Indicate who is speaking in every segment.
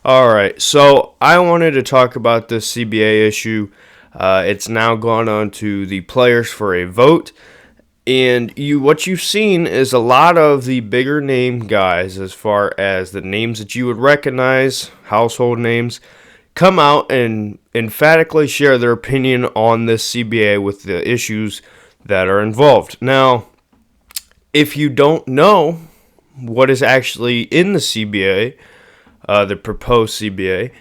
Speaker 1: All right, so I wanted to talk about this CBA issue. It's now gone on to the players for a vote, and what you've seen is a lot of the bigger name guys, as far as the names that you would recognize, household names, come out and emphatically share their opinion on this CBA with the issues that are involved. Now, if you don't know what is actually in the CBA, the proposed CBA,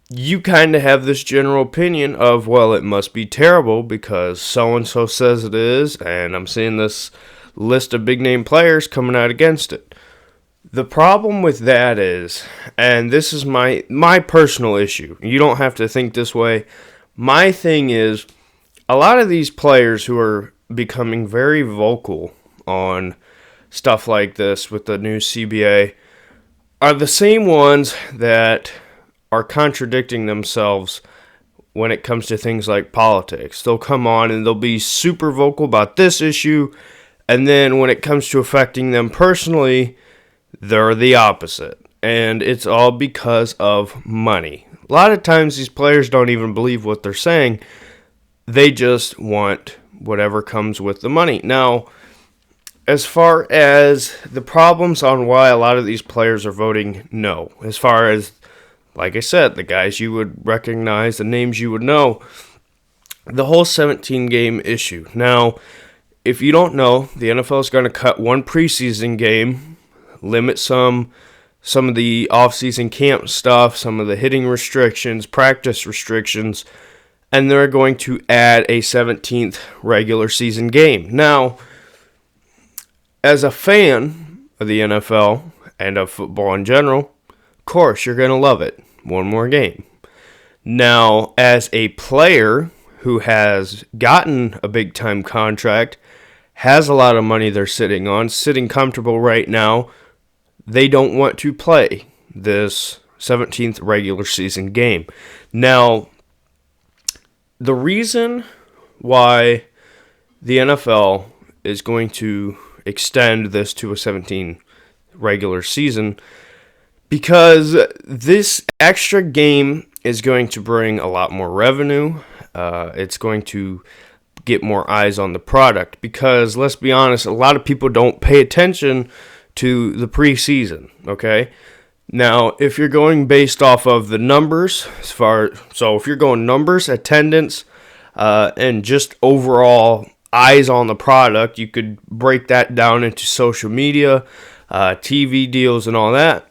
Speaker 1: you kind of have this general opinion of, well, it must be terrible because so-and-so says it is, and I'm seeing this list of big-name players coming out against it. The problem with that is, and this is my personal issue, you don't have to think this way, my thing is, a lot of these players who are becoming very vocal on stuff like this with the new CBA are the same ones that are contradicting themselves when it comes to things like politics. They'll come on and they'll be super vocal about this issue, and then when it comes to affecting them personally, they're the opposite. And it's all because of money. A lot of times these players don't even believe what they're saying. They just want whatever comes with the money. Now, as far as the problems on why a lot of these players are voting no, as far as, like I said, the guys you would recognize, the names you would know, the whole 17-game issue. Now, if you don't know, the NFL is going to cut one preseason game, limit some of the off-season camp stuff, some of the hitting restrictions, practice restrictions, and they're going to add a 17th regular season game. Now, as a fan of the NFL and of football in general, of course, you're going to love it. One more game. Now, as a player who has gotten a big-time contract, has a lot of money they're sitting on, sitting comfortable right now, they don't want to play this 17th regular season game. Now, the reason why the NFL is going to extend this to a 17 regular season, because this extra game is going to bring a lot more revenue. It's going to get more eyes on the product, because let's be honest, a lot of people don't pay attention to the preseason, okay? Now, if you're going based off of the numbers, so if you're going numbers, attendance, and just overall eyes on the product, you could break that down into social media, TV deals, and all that.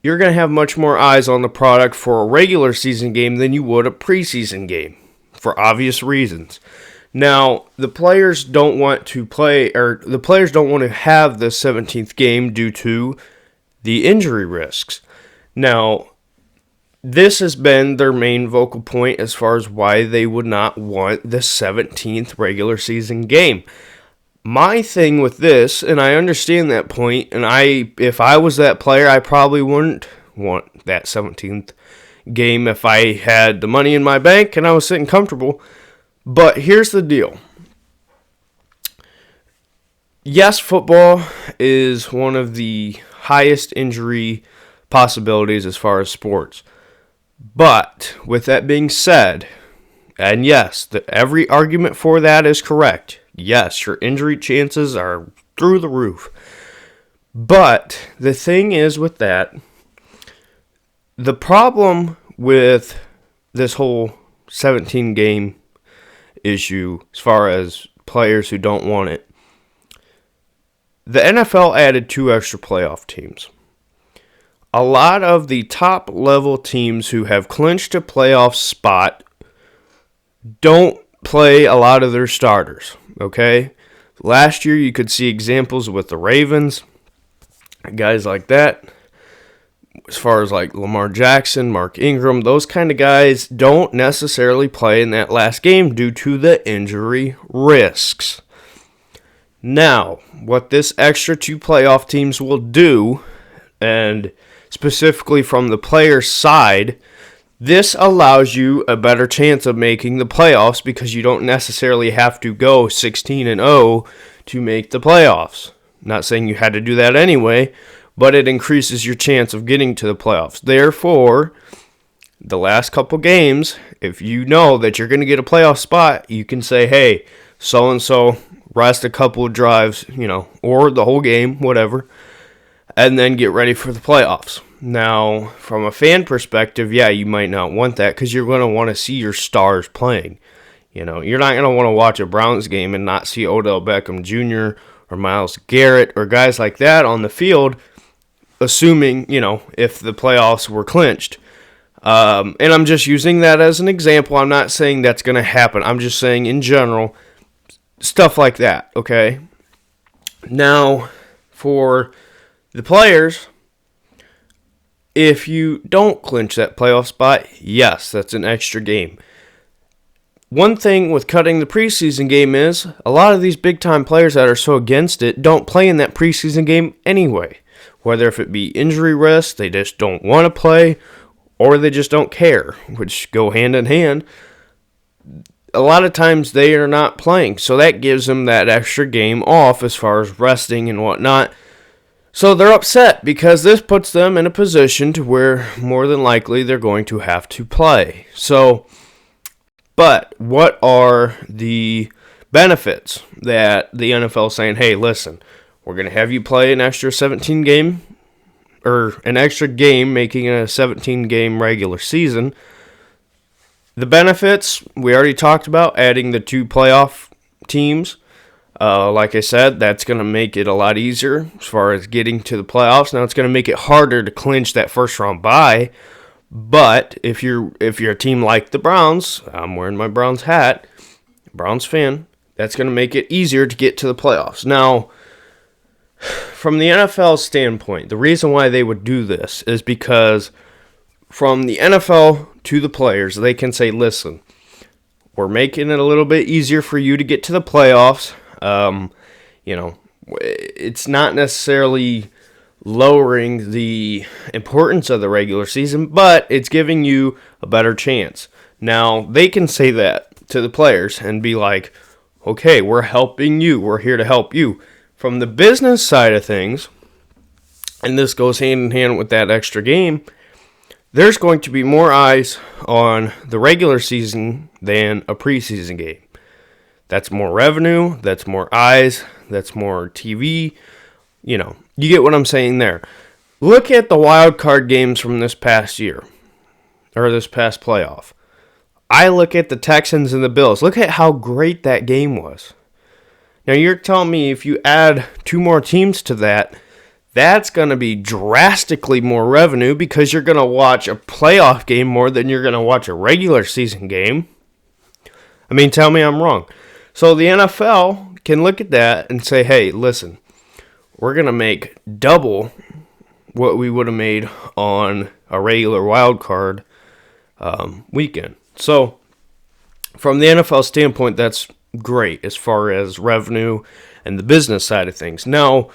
Speaker 1: You're going to have much more eyes on the product for a regular season game than you would a preseason game, for obvious reasons. Now, the players don't want to play, or the players don't want to have the 17th game due to the injury risks. Now, this has been their main vocal point as far as why they would not want the 17th regular season game. My thing with this, and I understand that point, and if I was that player, I probably wouldn't want that 17th game if I had the money in my bank and I was sitting comfortable. But here's the deal. Yes, football is one of the highest injury possibilities as far as sports. But with that being said, and yes, every argument for that is correct. Yes, your injury chances are through the roof. But the thing is with that, the problem with this whole 17-game issue, as far as players who don't want it, the NFL added 2 extra playoff teams. A lot of the top level teams who have clinched a playoff spot don't play a lot of their starters, okay? Last year you could see examples with the Ravens, guys like that. As far as like Lamar Jackson, Mark Ingram, those kind of guys don't necessarily play in that last game due to the injury risks. Now, what this extra 2 playoff teams will do, and specifically from the player's side, this allows you a better chance of making the playoffs because you don't necessarily have to go 16-0 to make the playoffs. Not saying you had to do that anyway, but it increases your chance of getting to the playoffs. Therefore, the last couple games, if you know that you're going to get a playoff spot, you can say, hey, so-and-so, rest a couple of drives, or the whole game, whatever, and then get ready for the playoffs. Now, from a fan perspective, yeah, you might not want that because you're going to want to see your stars playing. You're not going to want to watch a Browns game and not see Odell Beckham Jr. or Myles Garrett or guys like that on the field, assuming, if the playoffs were clinched. And I'm just using that as an example. I'm not saying that's going to happen. I'm just saying in general, stuff like that, okay? Now, for the players, if you don't clinch that playoff spot, yes, that's an extra game. One thing with cutting the preseason game is a lot of these big-time players that are so against it don't play in that preseason game anyway. Whether if it be injury risk, they just don't want to play, or they just don't care, which go hand in hand. A lot of times they are not playing, so that gives them that extra game off as far as resting and whatnot. So they're upset because this puts them in a position to where more than likely they're going to have to play. But what are the benefits that the NFL is saying, hey, listen, we're going to have you play an extra 17 game, or an extra game, making it a 17-game regular season. The benefits, we already talked about, adding the 2 playoff teams. Like I said, that's going to make it a lot easier as far as getting to the playoffs. Now, it's going to make it harder to clinch that first-round bye. But if you're a team like the Browns, I'm wearing my Browns hat, Browns fan, that's going to make it easier to get to the playoffs. Now, from the NFL standpoint, the reason why they would do this is because from the NFL to the players, they can say, listen, we're making it a little bit easier for you to get to the playoffs. It's not necessarily lowering the importance of the regular season, but it's giving you a better chance. Now, they can say that to the players and be like, okay, we're helping you. We're here to help you. From the business side of things, and this goes hand in hand with that extra game, there's going to be more eyes on the regular season than a preseason game. That's more revenue, that's more eyes, that's more TV. You get what I'm saying there. Look at the wild card games from this past year, or this past playoff. I look at the Texans and the Bills. Look at how great that game was. Now, you're telling me if you add 2 more teams to that, that's going to be drastically more revenue because you're going to watch a playoff game more than you're going to watch a regular season game. I mean, tell me I'm wrong. So the NFL can look at that and say, hey, listen, we're going to make double what we would have made on a regular wild card weekend. So from the NFL standpoint, that's great as far as revenue and the business side of things. Now,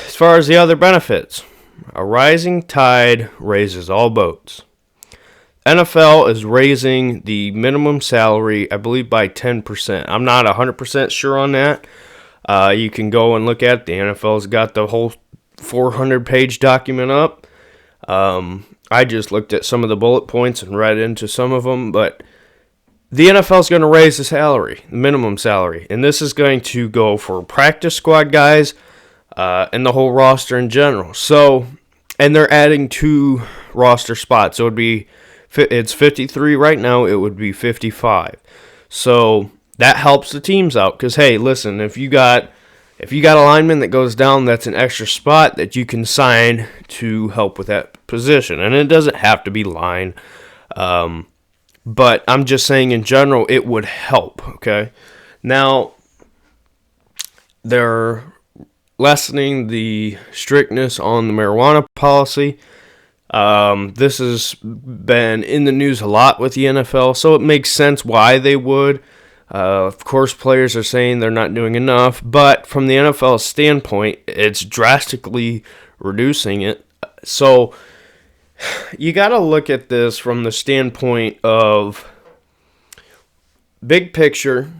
Speaker 1: as far as the other benefits, a rising tide raises all boats. NFL is raising the minimum salary, I believe, by 10%. I'm not 100% sure on that. You can go and look at it. The NFL's got the whole 400-page document up. I just looked at some of the bullet points and read into some of them, but the NFL is going to raise the salary, the minimum salary, and this is going to go for practice squad guys and the whole roster in general. So, and they're adding 2 roster spots. So it's 53 right now. It would be 55. So that helps the teams out because, hey, listen, if you got a lineman that goes down, that's an extra spot that you can sign to help with that position, and it doesn't have to be line. But I'm just saying in general, it would help, okay? Now, they're lessening the strictness on the marijuana policy. This has been in the news a lot with the NFL, so it makes sense why they would. Of course, players are saying they're not doing enough, but from the NFL standpoint, it's drastically reducing it. So you got to look at this from the standpoint of big picture,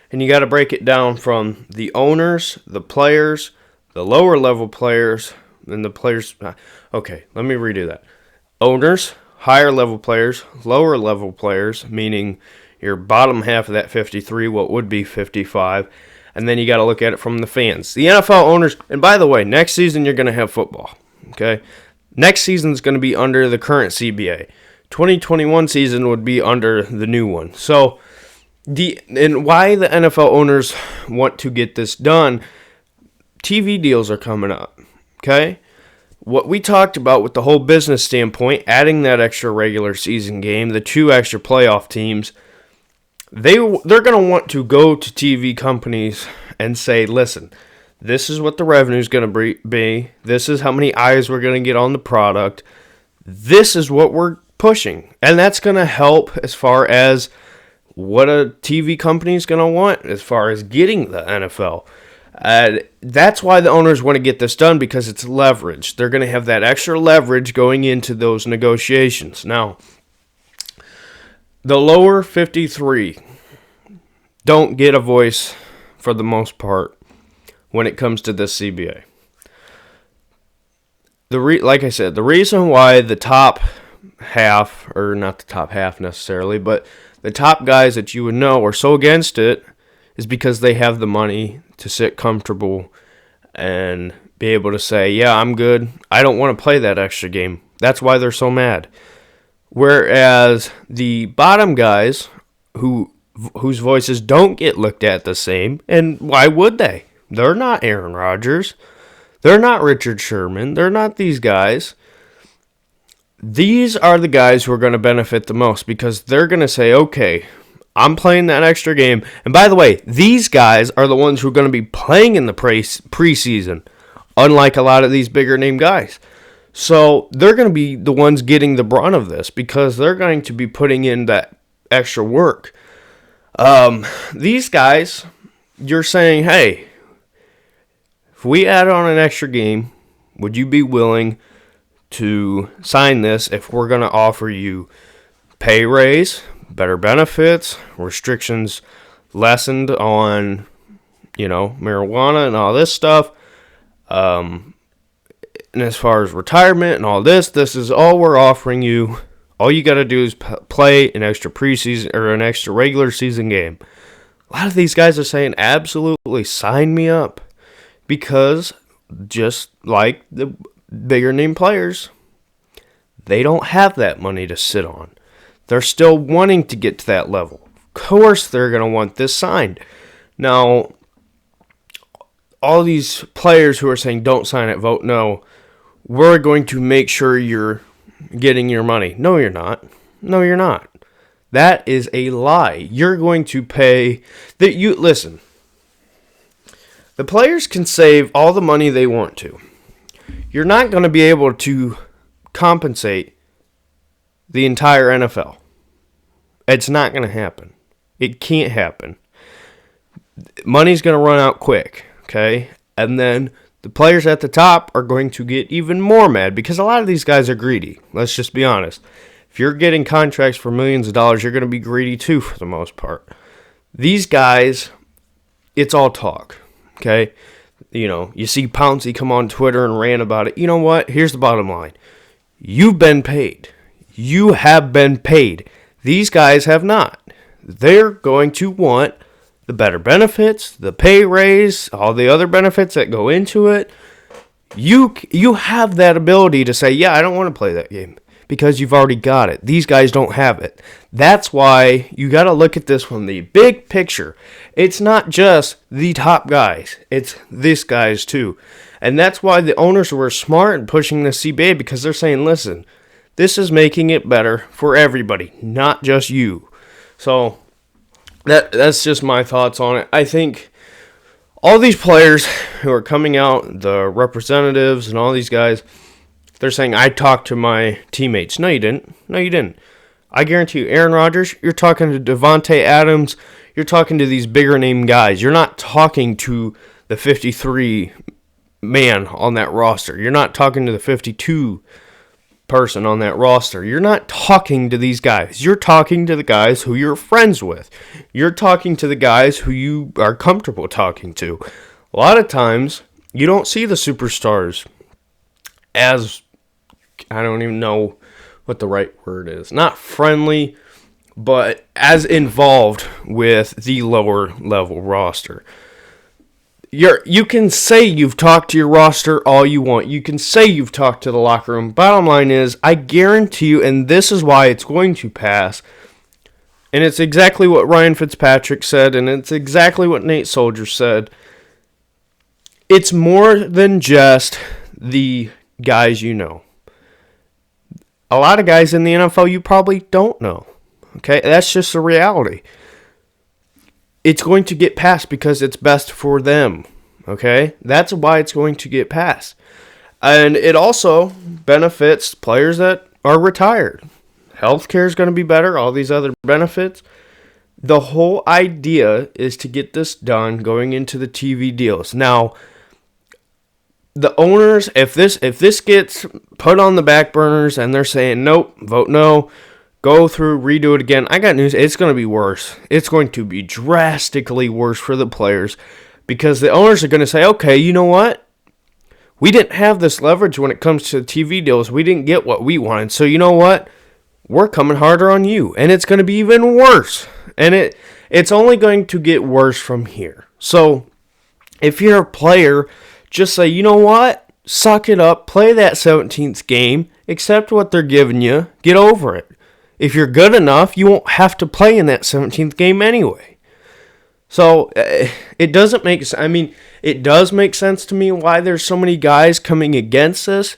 Speaker 1: and you got to break it down from the owners, the players, the lower level players and the players. Okay, let me redo that. Owners, higher level players, lower level players, meaning your bottom half of that 53, what would be 55, and then you got to look at it from the fans. The NFL owners, and by the way, next season you're going to have football, okay? Next season is going to be under the current CBA. 2021 season would be under the new one. So, and why the NFL owners want to get this done, TV deals are coming up, okay? What we talked about with the whole business standpoint, adding that extra regular season game, the 2 extra playoff teams, they're going to want to go to TV companies and say, listen, this is what the revenue is going to be. This is how many eyes we're going to get on the product. This is what we're pushing. And that's going to help as far as what a TV company is going to want as far as getting the NFL. That's why the owners want to get this done, because it's leverage. They're going to have that extra leverage going into those negotiations. Now, the lower 53 don't get a voice for the most part when it comes to this CBA. Like I said, the reason why the top half, or not the top half necessarily, but the top guys that you would know are so against it is because they have the money to sit comfortable and be able to say, yeah, I'm good. I don't want to play that extra game. That's why they're so mad. Whereas the bottom guys whose voices don't get looked at the same, and why would they? They're not Aaron Rodgers. They're not Richard Sherman. They're not these guys. These are the guys who are going to benefit the most, because they're going to say, okay, I'm playing that extra game. And by the way, these guys are the ones who are going to be playing in the preseason, unlike a lot of these bigger name guys. So they're going to be the ones getting the brunt of this, because they're going to be putting in that extra work. These guys, you're saying, hey, if we add on an extra game, would you be willing to sign this if we're going to offer you pay raise, better benefits, restrictions lessened on, marijuana and all this stuff, and as far as retirement and all this is all we're offering you. All you got to do is play an extra preseason or an extra regular season game. A lot of these guys are saying, absolutely, sign me up. Because just like the bigger name players, they don't have that money to sit on. They're still wanting to get to that level. Of course they're going to want this signed. Now, all these players who are saying don't sign it, vote no, we're going to make sure you're getting your money. No, you're not. No, you're not. That is a lie. You're going to pay that. Listen. The players can save all the money they want to. You're not going to be able to compensate the entire NFL. It's not going to happen. It can't happen. Money's going to run out quick, okay? And then the players at the top are going to get even more mad, because a lot of these guys are greedy. Let's just be honest. If you're getting contracts for millions of dollars, you're going to be greedy too for the most part. These guys, it's all talk. Okay, you see Pouncey come on Twitter and rant about it. You know what? Here's the bottom line. You've been paid. You have been paid. These guys have not. They're going to want the better benefits, the pay raise, all the other benefits that go into it. You have that ability to say, yeah, I don't want to play that game, because you've already got it. These guys don't have it. That's why you got to look at this from the big picture. It's not just the top guys. It's these guys too. And that's why the owners were smart in pushing the CBA, because they're saying, listen, this is making it better for everybody, not just you. So that's just my thoughts on it. I think all these players who are coming out, the representatives and all these guys, they're saying, I talked to my teammates. No, you didn't. No, you didn't. I guarantee you, Aaron Rodgers, you're talking to Devontae Adams. You're talking to these bigger name guys. You're not talking to the 53 man on that roster. You're not talking to the 52 person on that roster. You're not talking to these guys. You're talking to the guys who you're friends with. You're talking to the guys who you are comfortable talking to. A lot of times, You don't see the superstars as, I don't even know what the right word is, not friendly, but as involved with the lower level roster. You can say you've talked to your roster all you want. You can say you've talked to the locker room. Bottom line is, I guarantee you, and this is why it's going to pass, and it's exactly what Ryan Fitzpatrick said, and it's exactly what Nate Soldier said. It's more than just the guys you know. A lot of guys in the NFL you probably don't know. Okay, that's just the reality. It's going to get passed because it's best for them. Okay, that's why it's going to get passed. And it also benefits players that are retired. Healthcare is going to be better, all these other benefits. The whole idea is to get this done going into the TV deals. Now, the owners, if this gets put on the back burners and they're saying, nope, vote no, go through, redo it again, I got news, it's going to be worse. It's going to be drastically worse for the players because the owners are going to say, okay, you know what? We didn't have this leverage when it comes to TV deals. We didn't get what we wanted. So you know what? We're coming harder on you. And it's going to be even worse. And it's only going to get worse from here. So if you're a player, just say, you know what? Suck it up. Play that 17th game. Accept what they're giving you. Get over it. If you're good enough, you won't have to play in that 17th game anyway. So it doesn't make sense. I mean, it does make sense to me why there's so many guys coming against this,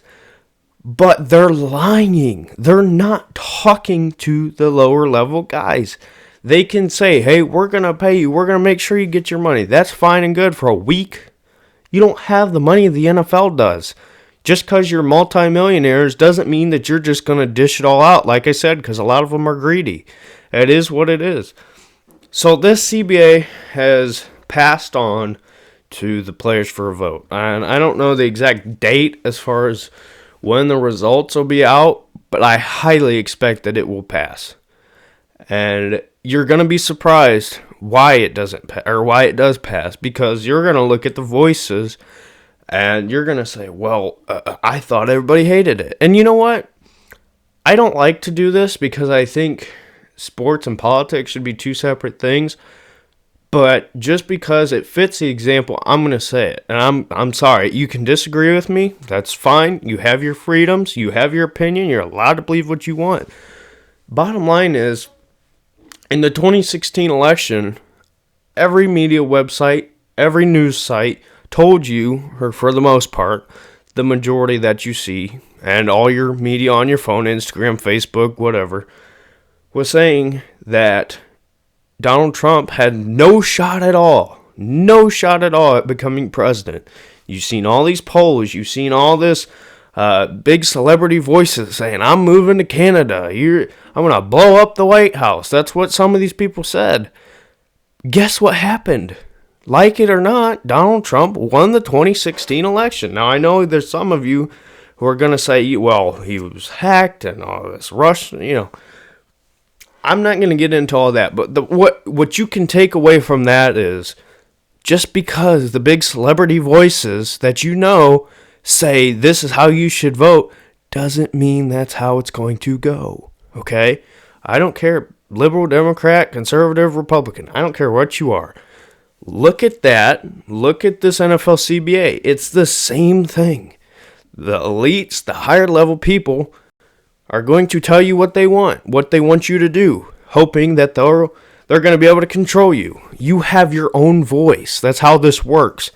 Speaker 1: but they're lying. They're not talking to the lower level guys. They can say, hey, we're going to pay you. We're going to make sure you get your money. That's fine and good for a week. You don't have the money the NFL does. Just because you're multimillionaires doesn't mean that you're just going to dish it all out, like I said, because a lot of them are greedy. It is what it is. So this CBA has passed on to the players for a vote. And I don't know the exact date as far as when the results will be out, but I highly expect that it will pass. And you're going to be surprised why it doesn't or why it does pass, because you're going to look at the voices and you're going to say, well, I thought everybody hated it. And you know what? I don't like to do this because I think sports and politics should be two separate things. But just because it fits the example, I'm going to say it. And I'm sorry. You can disagree with me. That's fine. You have your freedoms. You have your opinion. You're allowed to believe what you want. Bottom line is, in the 2016 election, every media website, every news site told you, or for the most part, the majority that you see, and all your media on your phone, Instagram, Facebook, whatever, was saying that Donald Trump had no shot at all at becoming president. You've seen all these polls. You've seen all this big celebrity voices saying, I'm moving to Canada. I'm going to blow up the White House. That's what some of these people said. Guess what happened? Like it or not, Donald Trump won the 2016 election. Now, I know there's some of you who are going to say, well, he was hacked and all this Russian, I'm not going to get into all that, but what you can take away from that is, just because the big celebrity voices that you know say this is how you should vote, doesn't mean that's how it's going to go, okay? I don't care, liberal, Democrat, conservative, Republican, I don't care what you are. Look at that, look at this NFL CBA, it's the same thing. The elites, the higher level people are going to tell you what they want you to do, hoping that they're going to be able to control you. You have your own voice. That's how this works.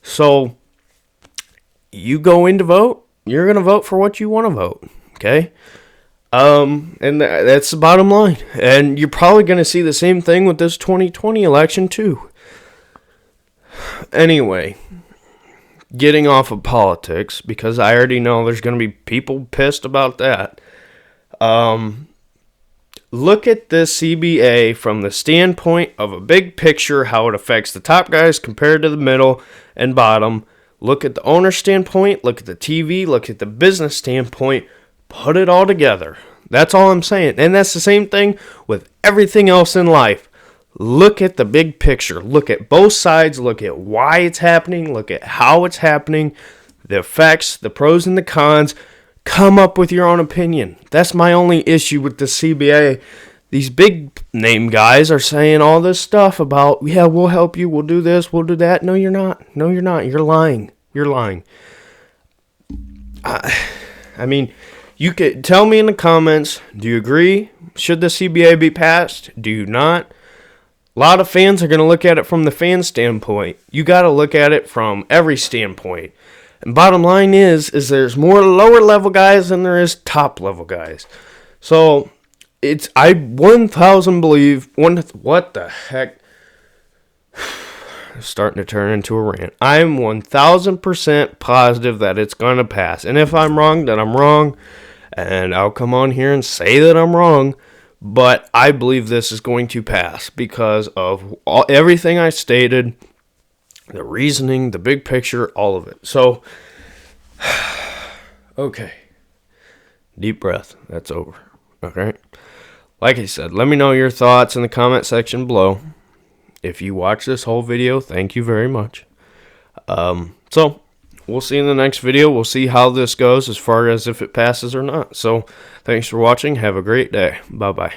Speaker 1: So you go in to vote, you're going to vote for what you want to vote, okay? And that's the bottom line. And you're probably going to see the same thing with this 2020 election too. Anyway, getting off of politics, because I already know there's going to be people pissed about that. Look at this CBA from the standpoint of a big picture, how it affects the top guys compared to the middle and bottom. Look at the owner standpoint, look at the TV, look at the business standpoint, put it all together. That's all I'm saying. And that's the same thing with everything else in life. Look at the big picture. Look at both sides. Look at why it's happening. Look at how it's happening, the effects, the pros and the cons. Come up with your own opinion. That's my only issue with the CBA. These big name guys are saying all this stuff about, yeah, we'll help you, we'll do this, we'll do that. No, you're not. No, you're not. You're lying. You're lying. I mean, you could tell me in the comments, do you agree? Should the CBA be passed? Do you not? A lot of fans are going to look at it from the fan standpoint. You got to look at it from every standpoint. And bottom line is there's more lower level guys than there is top level guys. So I 1,000 believe what the heck? It's starting to turn into a rant. I'm 1,000% positive that it's gonna pass. And if I'm wrong, then I'm wrong, and I'll come on here and say that I'm wrong. But I believe this is going to pass because of everything I stated. The reasoning, the big picture, all of it. So, okay. Deep breath. That's over. Okay. Like I said, let me know your thoughts in the comment section below. If you watch this whole video, thank you very much. So, we'll see in the next video. We'll see how this goes as far as if it passes or not. So, thanks for watching. Have a great day. Bye-bye.